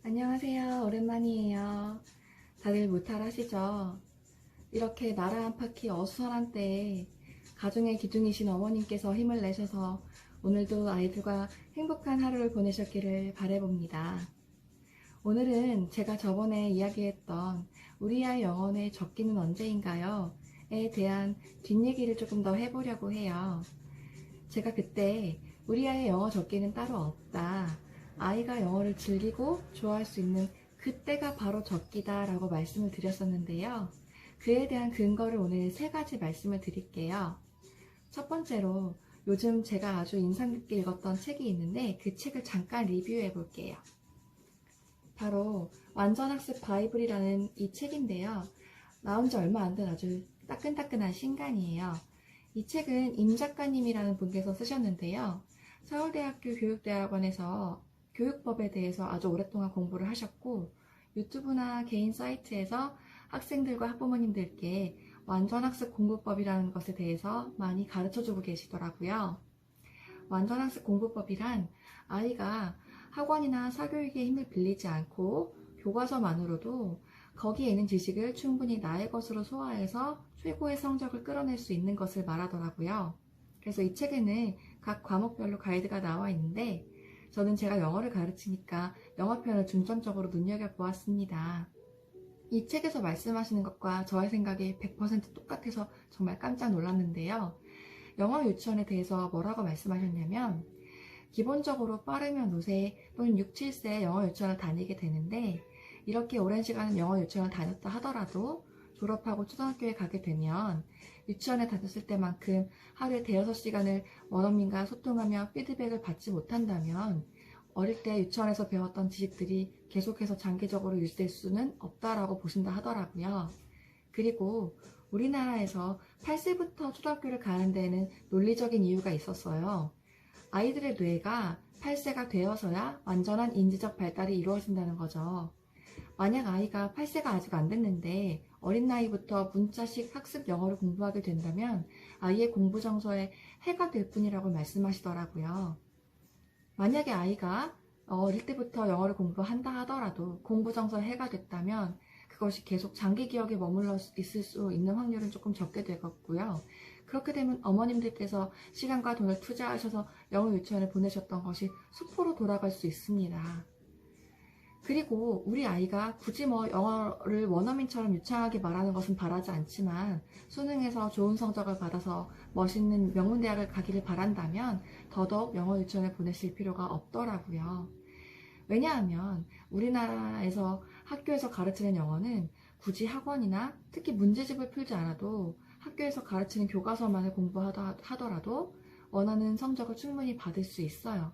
안녕하세요. 오랜만이에요. 다들 무탈 하시죠? 이렇게 나라 안팎이 어수선한 때에 가정의 기둥이신 어머님께서 힘을 내셔서 오늘도 아이들과 행복한 하루를 보내셨기를 바라봅니다. 오늘은 제가 저번에 이야기했던 우리 아이 영어의 적기는 언제인가요? 에 대한 뒷얘기를 조금 더 해보려고 해요. 제가 그때 우리 아이의 영어 적기는 따로 없다. 아이가 영어를 즐기고 좋아할 수 있는 그때가 바로 적기다 라고 말씀을 드렸었는데요. 그에 대한 근거를 오늘 세 가지 말씀을 드릴게요. 첫 번째로 요즘 제가 아주 인상 깊게 읽었던 책이 있는데 그 책을 잠깐 리뷰해 볼게요. 바로 완전학습 바이블이라는 이 책인데요. 나온 지 얼마 안 된 아주 따끈따끈한 신간이에요. 이 책은 임 작가님이라는 분께서 쓰셨는데요. 서울대학교 교육대학원에서 교육법에 대해서 아주 오랫동안 공부를 하셨고 유튜브나 개인 사이트에서 학생들과 학부모님들께 완전학습 공부법이라는 것에 대해서 많이 가르쳐주고 계시더라고요. 완전학습 공부법이란 아이가 학원이나 사교육의 힘을 빌리지 않고 교과서만으로도 거기에 있는 지식을 충분히 나의 것으로 소화해서 최고의 성적을 끌어낼 수 있는 것을 말하더라고요. 그래서 이 책에는 각 과목별로 가이드가 나와 있는데 저는 제가 영어를 가르치니까 영어편을 중점적으로 눈여겨보았습니다. 이 책에서 말씀하시는 것과 저의 생각이 100% 똑같아서 정말 깜짝 놀랐는데요. 영어 유치원에 대해서 뭐라고 말씀하셨냐면 기본적으로 빠르면 5세 또는 6, 7세 영어 유치원을 다니게 되는데 이렇게 오랜 시간 영어 유치원을 다녔다 하더라도 졸업하고 초등학교에 가게 되면 유치원에 다녔을 때만큼 하루에 대여섯 시간을 원어민과 소통하며 피드백을 받지 못한다면 어릴 때 유치원에서 배웠던 지식들이 계속해서 장기적으로 유지될 수는 없다라고 보신다 하더라고요. 그리고 우리나라에서 8세부터 초등학교를 가는 데에는 논리적인 이유가 있었어요. 아이들의 뇌가 8세가 되어서야 완전한 인지적 발달이 이루어진다는 거죠. 만약 아이가 8세가 아직 안 됐는데 어린 나이부터 문자식 학습 영어를 공부하게 된다면 아이의 공부 정서에 해가 될 뿐이라고 말씀하시더라고요. 만약에 아이가 어릴 때부터 영어를 공부한다 하더라도 공부 정서에 해가 됐다면 그것이 계속 장기 기억에 머물러 있을 수 있는 확률은 조금 적게 되겠고요. 그렇게 되면 어머님들께서 시간과 돈을 투자하셔서 영어 유치원에 보내셨던 것이 수포로 돌아갈 수 있습니다. 그리고 우리 아이가 굳이 영어를 원어민처럼 유창하게 말하는 것은 바라지 않지만 수능에서 좋은 성적을 받아서 멋있는 명문대학을 가기를 바란다면 더더욱 영어 유치원에 보내실 필요가 없더라고요. 왜냐하면 우리나라에서 학교에서 가르치는 영어는 굳이 학원이나 특히 문제집을 풀지 않아도 학교에서 가르치는 교과서만을 공부하더라도 원하는 성적을 충분히 받을 수 있어요.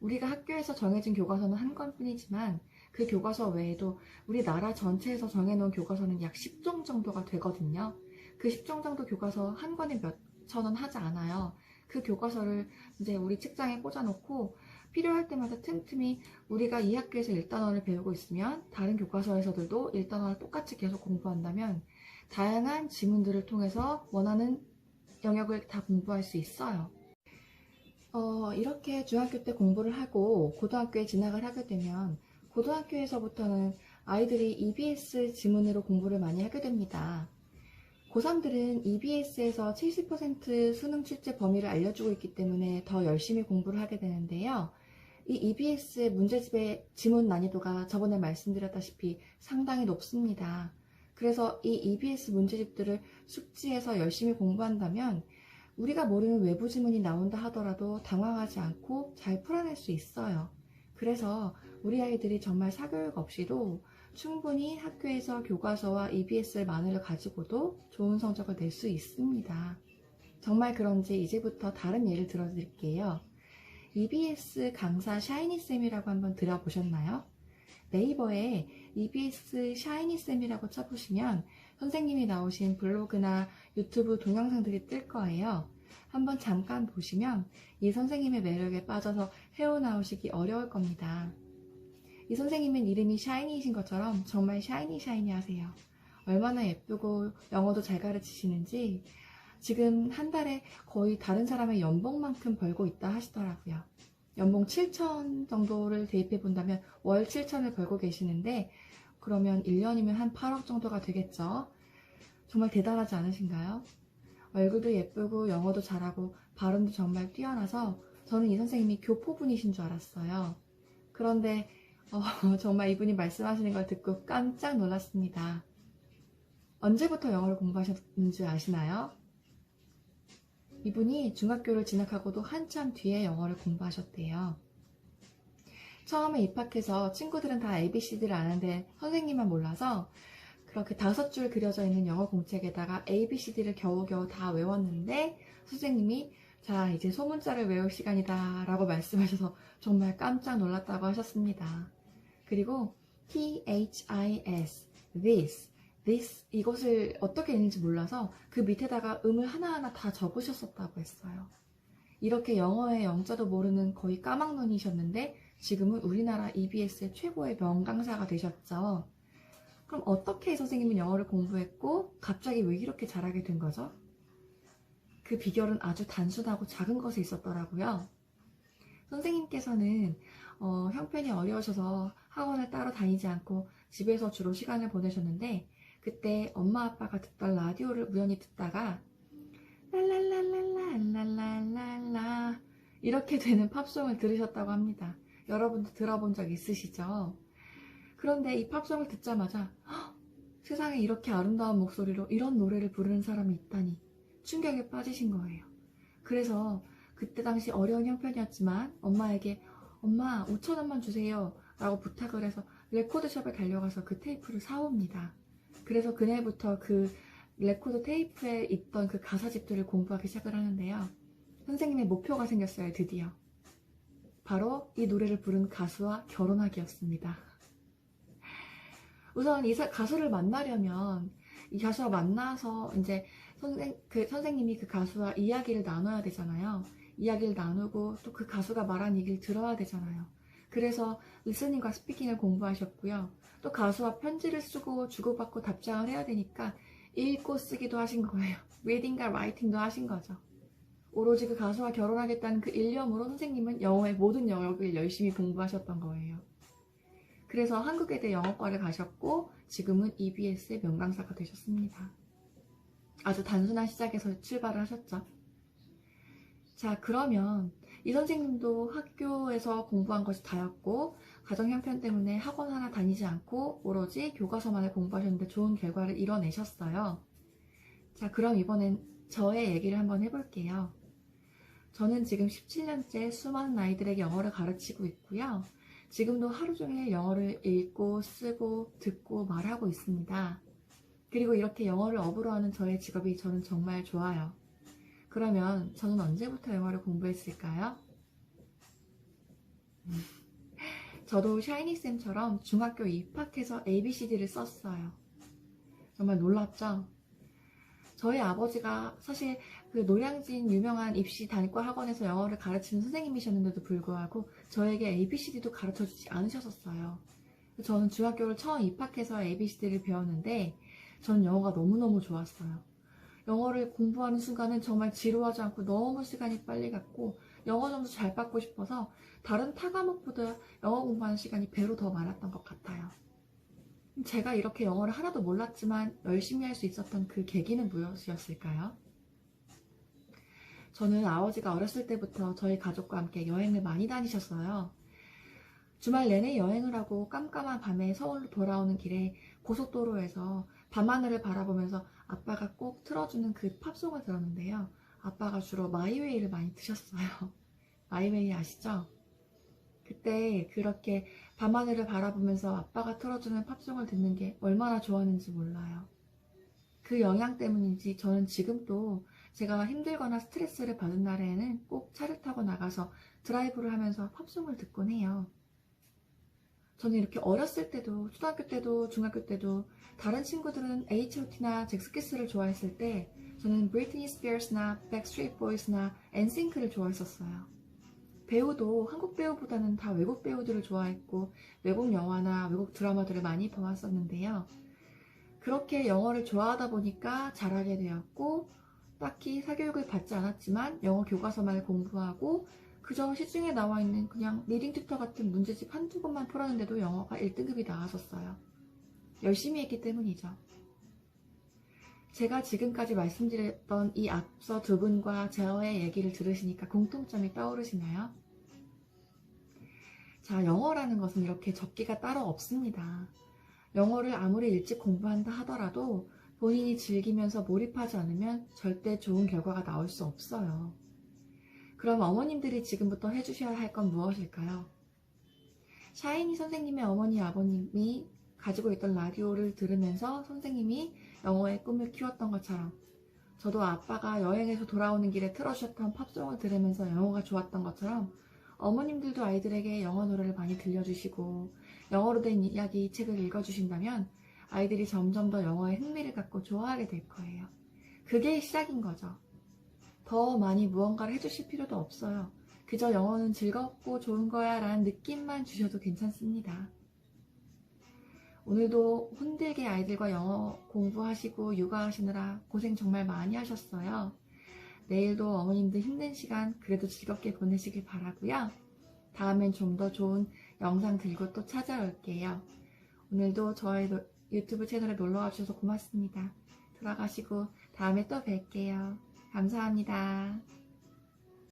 우리가 학교에서 정해진 교과서는 한 권뿐이지만 그 교과서 외에도 우리나라 전체에서 정해놓은 교과서는 약 10종 정도가 되거든요. 그 10종 정도 교과서 한 권에 몇 천 원 하지 않아요. 그 교과서를 이제 우리 책장에 꽂아놓고 필요할 때마다 틈틈이 우리가 이 학교에서 1단원을 배우고 있으면 다른 교과서에서들도 1단원을 똑같이 계속 공부한다면 다양한 지문들을 통해서 원하는 영역을 다 공부할 수 있어요. 이렇게 중학교 때 공부를 하고 고등학교에 진학을 하게 되면 고등학교에서부터는 아이들이 EBS 지문으로 공부를 많이 하게 됩니다. 고3들은 EBS에서 70% 수능 출제 범위를 알려주고 있기 때문에 더 열심히 공부를 하게 되는데요. 이 EBS 문제집의 지문 난이도가 저번에 말씀드렸다시피 상당히 높습니다. 그래서 이 EBS 문제집들을 숙지해서 열심히 공부한다면 우리가 모르는 외부 지문이 나온다 하더라도 당황하지 않고 잘 풀어낼 수 있어요. 그래서 우리 아이들이 정말 사교육 없이도 충분히 학교에서 교과서와 EBS만을 가지고도 좋은 성적을 낼 수 있습니다. 정말 그런지 이제부터 다른 예를 들어드릴게요. EBS 강사 샤이니쌤이라고 한번 들어보셨나요? 네이버에 EBS 샤이니쌤이라고 쳐보시면 선생님이 나오신 블로그나 유튜브 동영상들이 뜰 거예요. 한번 잠깐 보시면 이 선생님의 매력에 빠져서 헤어나오시기 어려울 겁니다. 이 선생님은 이름이 샤이니이신 것처럼 정말 샤이니 하세요. 얼마나 예쁘고 영어도 잘 가르치시는지 지금 한 달에 거의 다른 사람의 연봉만큼 벌고 있다 하시더라고요. 연봉 7천 정도를 대입해 본다면 월 7천을 벌고 계시는데 그러면 1년이면 한 8억 정도가 되겠죠. 정말 대단하지 않으신가요? 얼굴도 예쁘고 영어도 잘하고 발음도 정말 뛰어나서 저는 이 선생님이 교포분이신 줄 알았어요. 그런데 정말 이분이 말씀하시는 걸 듣고 깜짝 놀랐습니다. 언제부터 영어를 공부하셨는지 아시나요? 이분이 중학교를 진학하고도 한참 뒤에 영어를 공부하셨대요. 처음에 입학해서 친구들은 다 ABCD를 아는데 선생님만 몰라서 그렇게 5줄 그려져 있는 영어 공책에다가 ABCD를 겨우겨우 다 외웠는데 선생님이 자 이제 소문자를 외울 시간이다 라고 말씀하셔서 정말 깜짝 놀랐다고 하셨습니다. 그리고 THIS, this 이것을 어떻게 읽는지 몰라서 그 밑에다가 음을 하나하나 다 적으셨었다고 했어요. 이렇게 영어의 영자도 모르는 거의 까막눈이셨는데 지금은 우리나라 EBS의 최고의 명강사가 되셨죠. 그럼 어떻게 선생님은 영어를 공부했고 갑자기 왜 이렇게 잘하게 된 거죠? 그 비결은 아주 단순하고 작은 것에 있었더라고요. 선생님께서는 형편이 어려우셔서 학원을 따로 다니지 않고 집에서 주로 시간을 보내셨는데 그때 엄마 아빠가 듣던 라디오를 우연히 듣다가 랄랄랄랄랄랄랄라 이렇게 되는 팝송을 들으셨다고 합니다. 여러분도 들어본 적 있으시죠? 그런데 이 팝송을 듣자마자 세상에 이렇게 아름다운 목소리로 이런 노래를 부르는 사람이 있다니 충격에 빠지신 거예요. 그래서 그때 당시 어려운 형편이었지만 엄마에게 엄마 5,000원만 주세요 라고 부탁을 해서 레코드숍에 달려가서 그 테이프를 사옵니다. 그래서 그날부터 그 레코드 테이프에 있던 그 가사집들을 공부하기 시작을 하는데요. 선생님의 목표가 생겼어요. 드디어. 바로 이 노래를 부른 가수와 결혼하기였습니다. 우선 이 가수를 만나려면 이 가수와 만나서 이제 선생님이 그 가수와 이야기를 나눠야 되잖아요. 이야기를 나누고 또 그 가수가 말한 얘기를 들어야 되잖아요. 그래서 리스닝과 스피킹을 공부하셨고요. 또 가수와 편지를 쓰고 주고받고 답장을 해야 되니까 읽고 쓰기도 하신 거예요. 리딩과 라이팅도 하신 거죠. 오로지 그 가수와 결혼하겠다는 그 일념으로 선생님은 영어의 모든 영역을 열심히 공부하셨던 거예요. 그래서 한국외대 영어과를 가셨고 지금은 EBS의 명강사가 되셨습니다. 아주 단순한 시작에서 출발을 하셨죠. 자, 그러면 이 선생님도 학교에서 공부한 것이 다였고 가정 형편 때문에 학원 하나 다니지 않고 오로지 교과서만을 공부하셨는데 좋은 결과를 이뤄내셨어요. 자, 그럼 이번엔 저의 얘기를 한번 해볼게요. 저는 지금 17년째 수많은 아이들에게 영어를 가르치고 있고요. 지금도 하루 종일 영어를 읽고 쓰고 듣고 말하고 있습니다. 그리고 이렇게 영어를 업으로 하는 저의 직업이 저는 정말 좋아요. 그러면 저는 언제부터 영어를 공부했을까요? 저도 샤이니쌤처럼 중학교 입학해서 ABCD를 썼어요. 정말 놀랍죠? 저희 아버지가 사실 그 노량진 유명한 입시 단과 학원에서 영어를 가르치는 선생님이셨는데도 불구하고 저에게 ABCD도 가르쳐주지 않으셨었어요. 저는 중학교를 처음 입학해서 ABCD를 배웠는데 저는 영어가 너무너무 좋았어요. 영어를 공부하는 순간은 정말 지루하지 않고 너무 시간이 빨리 갔고 영어 점수 잘 받고 싶어서 다른 타 과목보다 영어 공부하는 시간이 배로 더 많았던 것 같아요. 제가 이렇게 영어를 하나도 몰랐지만 열심히 할 수 있었던 그 계기는 무엇이었을까요? 저는 아버지가 어렸을 때부터 저희 가족과 함께 여행을 많이 다니셨어요. 주말 내내 여행을 하고 깜깜한 밤에 서울로 돌아오는 길에 고속도로에서 밤하늘을 바라보면서 아빠가 꼭 틀어주는 그 팝송을 들었는데요. 아빠가 주로 마이웨이를 많이 드셨어요. 마이웨이 아시죠? 그때 그렇게 밤하늘을 바라보면서 아빠가 틀어주는 팝송을 듣는 게 얼마나 좋았는지 몰라요. 그 영향 때문인지 저는 지금도 제가 힘들거나 스트레스를 받은 날에는 꼭 차를 타고 나가서 드라이브를 하면서 팝송을 듣곤 해요. 저는 이렇게 어렸을 때도 초등학교 때도 중학교 때도 다른 친구들은 H.O.T나 잭스키스를 좋아했을 때 저는 브리트니 스피어스나 백스트리트 보이스나 엔싱크를 좋아했었어요. 배우도 한국 배우보다는 다 외국 배우들을 좋아했고 외국 영화나 외국 드라마들을 많이 보았었는데요. 그렇게 영어를 좋아하다 보니까 잘하게 되었고 딱히 사교육을 받지 않았지만 영어 교과서만을 공부하고 그저 시중에 나와 있는 그냥 리딩 튜터 같은 문제집 한두 권만 풀었는데도 영어가 1등급이 나왔었어요. 열심히 했기 때문이죠. 제가 지금까지 말씀드렸던 이 앞서 두 분과 저의 얘기를 들으시니까 공통점이 떠오르시나요? 자, 영어라는 것은 이렇게 적기가 따로 없습니다. 영어를 아무리 일찍 공부한다 하더라도 본인이 즐기면서 몰입하지 않으면 절대 좋은 결과가 나올 수 없어요. 그럼 어머님들이 지금부터 해주셔야 할 건 무엇일까요? 샤이니 선생님의 어머니 아버님이 가지고 있던 라디오를 들으면서 선생님이 영어의 꿈을 키웠던 것처럼, 저도 아빠가 여행에서 돌아오는 길에 틀어주셨던 팝송을 들으면서 영어가 좋았던 것처럼 어머님들도 아이들에게 영어 노래를 많이 들려주시고 영어로 된 이야기 책을 읽어주신다면 아이들이 점점 더 영어에 흥미를 갖고 좋아하게 될 거예요. 그게 시작인 거죠. 더 많이 무언가를 해주실 필요도 없어요. 그저 영어는 즐겁고 좋은 거야 라는 느낌만 주셔도 괜찮습니다. 오늘도 힘들게 아이들과 영어 공부하시고 육아하시느라 고생 정말 많이 하셨어요. 내일도 어머님들 힘든 시간 그래도 즐겁게 보내시길 바라고요. 다음엔 좀 더 좋은 영상 들고 또 찾아올게요. 오늘도 저의 유튜브 채널에 놀러와 주셔서 고맙습니다. 들어가시고 다음에 또 뵐게요. 감사합니다.